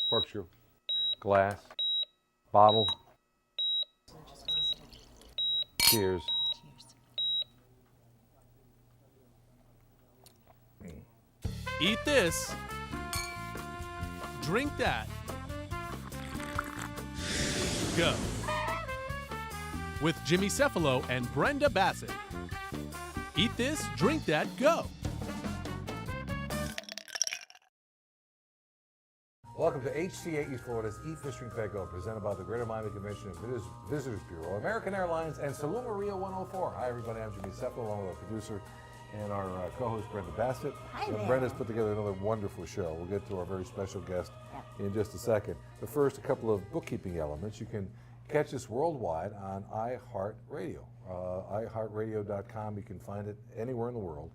corkscrew, glass, bottle. Cheers. Eat this. Drink that. Go. With Jimmy Cephalo and Brenda Bassett. Eat this, drink that, go. Welcome to HCA East Florida's Eat Fish Drink That Go, presented by the Greater Miami Convention and Visitors Bureau, American Airlines, and Salumeria 104. Hi, everybody. I'm Jimmy Cephalo, along with our producer and our co-host, Brenda Bassett. Hi there. Brenda's put together another wonderful show. We'll get to our very special guest in just a second. But first, a couple of bookkeeping elements. You can catch us worldwide on iHeartRadio. iHeartRadio.com. You can find it anywhere in the world.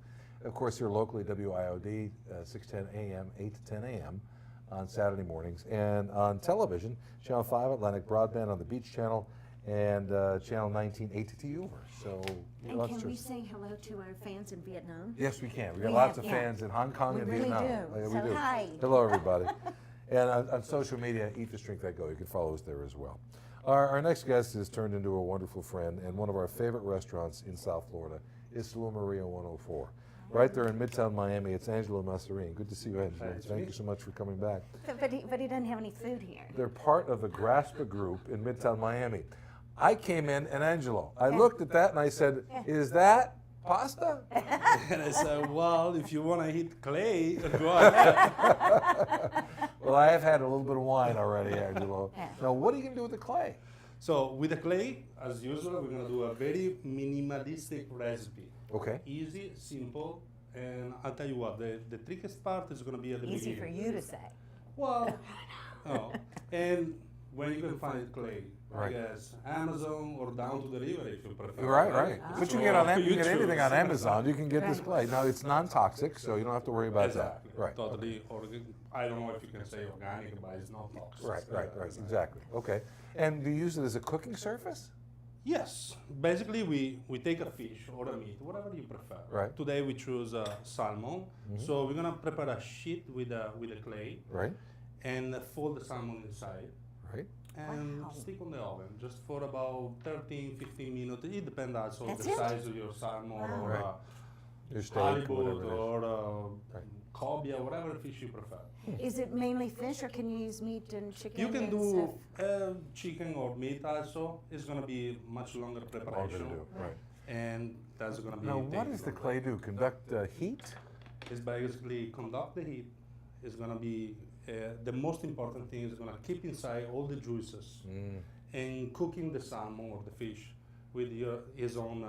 Of course, here locally, WIOD, 610 a.m., 8 to 10 a.m. on Saturday mornings. And on television, Channel 5 Atlantic Broadband on the Beach Channel, and Channel 19 Etdtg. So, And can we say hello to our fans in Vietnam? yes, we can. We got We lots have, of yeah. fans in Hong Kong We and really Vietnam. do. Yeah, we So do. hi. Hello, everybody. And on social media, Eat This Drink That Go. You can follow us there as well. Our next guest has turned into a wonderful friend, and one of our favorite restaurants in South Florida is Salumeria 104. Right there in Midtown Miami, it's Angelo Masarin. Good to see you, Angelo. Thank you so much for coming back. But he doesn't have any food here. They're part of the Graspa Group in Midtown Miami. I came in, and Angelo, I looked at that and I said, is that pasta? And I said, well, if you want to eat clay, go ahead. Well, I have had a little bit of wine already, Angelo. Now, what are you going to do with the clay? So with the clay, as usual, we're going to do a very minimalistic recipe. Okay. Easy, simple, and I'll tell you what, the trickiest part is going to be at the Easy for beginning. you to say. Well, no. And when you can find clay, Right. I guess Amazon or down to the river if you prefer. Right. But you can get So you can get choose. anything on Amazon. You can get this Right. clay. Now, it's non-toxic, so you don't have to worry about Exactly. that. Right. Totally organic. I don't know if you can say organic, but it's not toxic. Right. Exactly. Okay. And do you use it as a cooking surface? Yes. Basically, we take a fish or a meat, whatever you prefer. Right. Today we choose salmon. So we're gonna prepare a sheet with a clay Right. and fold the salmon inside Right. and Wow. stick on the oven just for about 13, 15 minutes. It depends also on That's the it? size of your salmon Wow. or Right. Your steak, halibut whatever it is. or Right. cobia, whatever fish you prefer. Is it mainly fish, or can you use meat and chicken? You can and do stuff? chicken or meat also. It's gonna be much longer All preparation. gonna do. Right. And that's gonna be. Now, what does the clay do? Conduct heat? Is basically conduct the heat. Is gonna be the most important thing is gonna keep inside all the juices and cooking the salmon or the fish with his own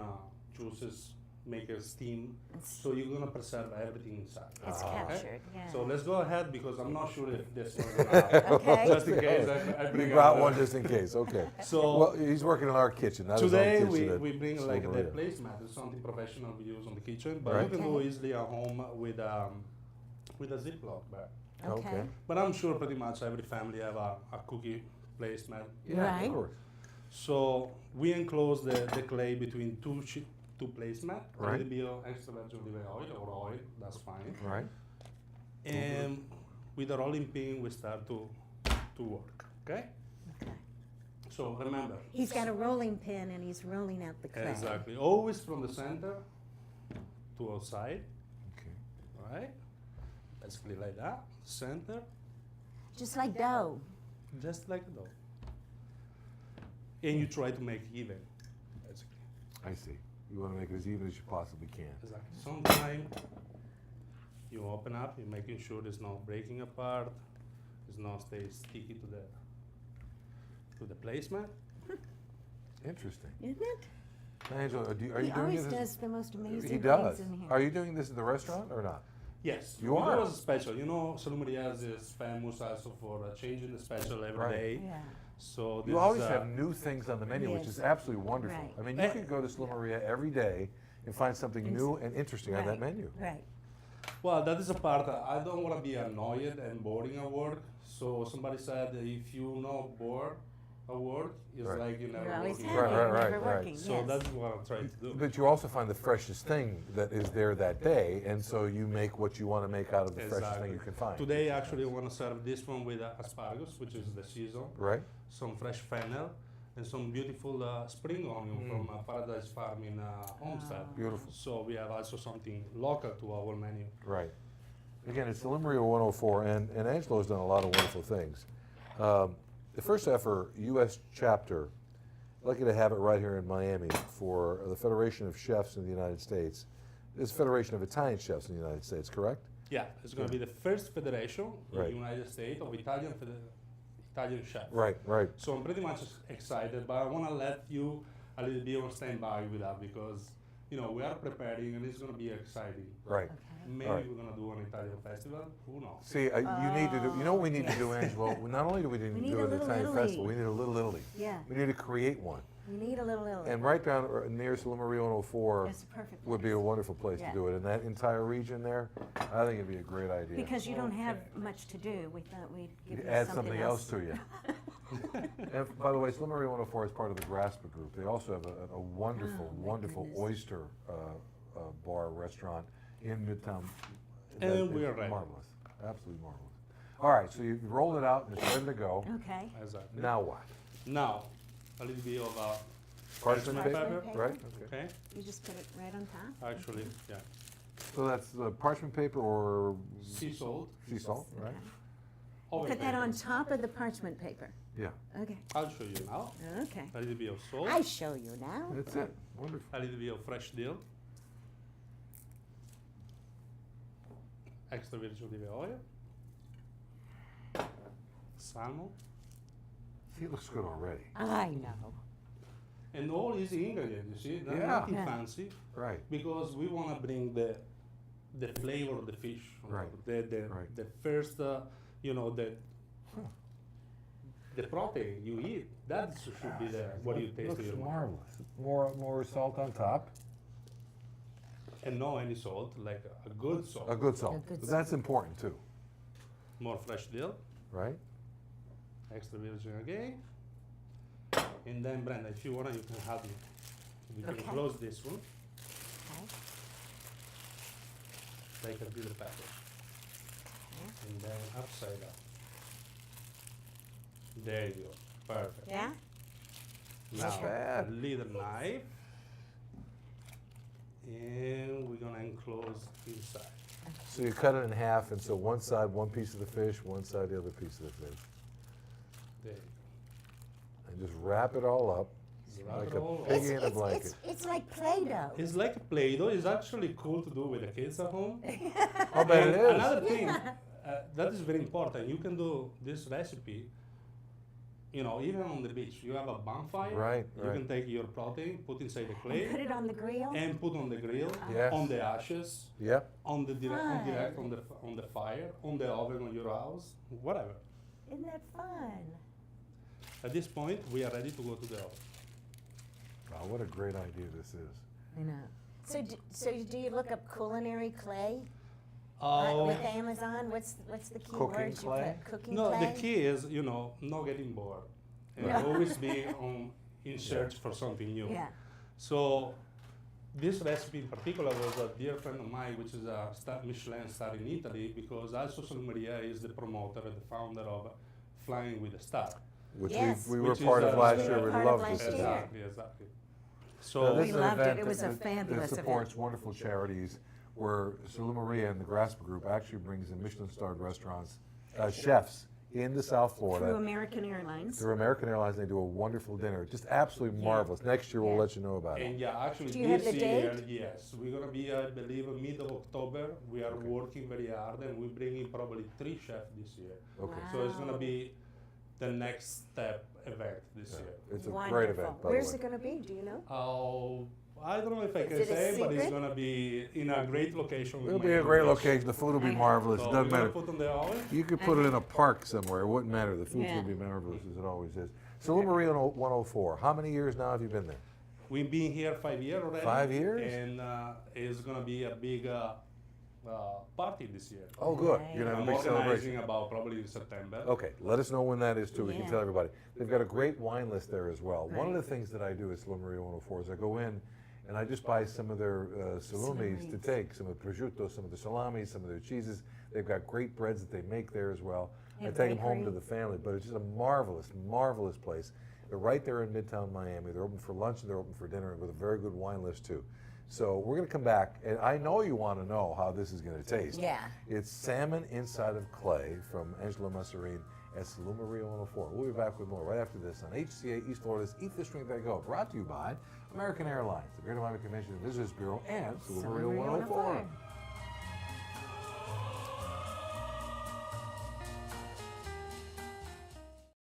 juices, make a steam. So you're gonna preserve everything inside. It's captured, yeah. So let's go ahead because I'm not sure if this one's gonna happen. Okay. Just in case I We bring got out one just in case. Okay. So Well, he's working in our kitchen. Not his own today kitchen at we bring like the Salumeria. placemat. It's something professional we use on the kitchen, but Right. you can do Okay. easily at home with a Ziploc bag. Okay. But I'm sure pretty much every family have a cookie placemat. Yeah, Right. of course. So we enclose the clay between two placemat, a Right. little bit of extra virgin olive oil or oil, that's fine. Right. And with the rolling pin, we start to work. Okay. Okay. So remember. He's got a rolling pin and he's rolling out the clay. Exactly. Always from the center to outside. Okay. All right. Basically like that. Center, Just like dough. just like dough. And you try to make even, basically. I see. You want to make it as even as you possibly can. Exactly. Sometimes you open up, you're making sure it's not breaking apart, it's not stay sticky to the placemat. Interesting. Isn't it? Angelo, are He you doing always this? does the most amazing He does. things in here. Are you doing this at the restaurant or not? Yes, You we are? do as a special. You know, Salumeria is famous also for changing the special every Right. day. Yeah. So this You always is, have new things on the menu, which Yes. is absolutely wonderful. Right. I mean, you could go to Salumeria every day and find something new and interesting on that Right. menu. Right. well, that is a part that I don't want to be annoyed and boring at work. So somebody said that if you not bored, award, it's Right. like you never You're always working. happy, Right, you're right, never right. working, So yes. that's what I'm trying to do. But you also find the freshest thing that is there that day, and so you make what you want to make out of the freshest thing you can find. Today, actually, I want to serve this one with asparagus, which is the season, Right? some fresh fennel, and some beautiful spring onion from Paradise Farm in Homestead. Beautiful. So we have also something local to our menu. Right. Again, it's Salumeria 104, and Angelo's done a lot of wonderful things. The first ever U.S. chapter, lucky to have it right here in Miami for the Federation of Chefs in the United States. This is Federation of Italian Chefs in the United States, correct? Yeah, it's going to be the first federation Right. in the United States of Italian chefs. Right, right. So I'm pretty much excited, but I want to let you a little bit on standby with that because, you know, we are preparing and it's going to be exciting. Right. Maybe All right. we're going to do an Italian festival. Who knows? See, you need to do, you know what we need to do, Angelo? Not only do we need to need do a an little Italian Italy. festival, we need a little Italy. Yeah, We need to create one. we need a little Italy. And right down near Salumeria 104 That's a perfect would be a wonderful place Yeah. to do it. And that entire region there, I think it'd be a great idea. Because you don't have much to do, we thought we'd give you Add something else to you. And by the way, Salumeria 104 is part of the Graspa Group. They also have a wonderful, Oh, my wonderful goodness. oyster bar restaurant in Midtown. And we is are ready. marvelous, absolutely marvelous. All right, so you rolled it out and it's ready to go. Okay. Exactly. Now what? Now, a little bit of Parchment Parchment paper, paper. right? Okay. okay? You just put it right on top? Actually, yeah. So that's the parchment paper or Sea salt. sea salt, right? Okay. oven Put that paper. on top of the parchment paper? Yeah, Okay, I'll show you now. okay. A little bit of salt. I show you now. that's it. Wonderful. A little bit of fresh dill. Extra virgin olive oil. Salmon. See, it looks good already. I know. And all easy ingredients, you see? Yeah. Nothing Yeah. fancy. Right. Because we want to bring the flavor of the fish. Right. Right. The first, you know, the protein you eat, that should be the what you taste Looks with your mouth. marvelous. More salt on top. And no any salt, like a good salt. A good salt. A good But that's important too, More fresh dill, right? extra virgin again. And then Brenda, if you want, you can help me. We can Okay. close this one, Okay. like a little pepper. And then upside down. There you go. Perfect. Yeah? Now, bad. a little knife. And we're gonna enclose inside. So you cut it in half, and so one side, one piece of the fish, one side, the other piece of the fish. There you And just wrap it all up go. Wrap like it a all pig up. in a blanket. It's like Play-Doh. It's like Play-Doh. It's actually cool to do with the kids at home. I'll bet it And is. another thing, that is very important. You can do this recipe, you know, even on the beach. You have a bonfire. Right, You right. can take your protein, put inside the Put clay, it on the grill? and put on the grill, Yes. on the ashes, Yep. on the direct, Fun. on the fire, on the oven on your house, whatever. Isn't that fun? At this point, we are ready to go to the oven. Wow, what a great idea this is. I know. So do you look up culinary clay Oh, with Amazon? What's the key Cooking words you clay? put? Cooking no, clay? the key is, you know, not getting bored and Right. always be in search for something new. Yeah. So this recipe in particular was a dear friend of mine, which is a Michelin star in Italy, because also Salumeria is the promoter and the founder of Flying with a Star. Which Yes. we were Which is, part of last we year. were We part of loved last this year. event. Exactly, exactly. Now, So this We is an loved it. event It was that- a fabulous that supports wonderful charities where Salumeria and the Graspa Group actually brings in Michelin-starred restaurants, chefs in the South Through Florida. American Airlines. Through American Airlines, they do a wonderful dinner. Just absolutely Yeah. marvelous. Next year, we'll Yeah. let you know about it. and yeah, actually Do you have this the year, date? yes, we're gonna be, I believe, mid of October. We are Okay. working very hard, and we're bringing probably 3 chefs this year. Okay. So it's gonna Wow. be the next step event this Yeah. year. It's a Wonderful. great event, by Where's the it way. going to be? Do you know? Oh, I don't know if I can Is it a say, but it's secret? gonna be in a great location. with It'll be Miami a great Beach. location. The food will be Okay. marvelous. So It we're doesn't gonna matter. put on the oven. You could put it in a park somewhere. It wouldn't matter. The food's Yeah. going to be marvelous, as it always is. Salumeria 104. How many years now have you been there? We've been here 5 years already. 5 years? And it's gonna be a big party this year. Oh, good. Nice. You're going to I'm have a big celebration. organizing about probably in September. Okay, let us know when that is too. We can Yeah. tell everybody. They've got a great wine list there as well. One of the things that I do at Salumeria 104 is I go in and I just buy some of their salumis to take, some of the prosciutto, some of the salami, some of their cheeses. They've got great breads that they make there as well. They I have take them home to bakery. the family, but it's just a marvelous, marvelous place. They're right there in Midtown Miami. They're open for lunch and they're open for dinner with a very good wine list too. So we're going to come back, and I know you want to know how this is going to taste. Yeah. It's salmon inside of clay from Angelo Masarin at Salumeria 104. We'll be back with more right after this on HCA East Florida's Eat This, Drink That Go, brought to you by American Airlines, the Greater Miami Convention and Visitors Bureau, and Salumeria 104.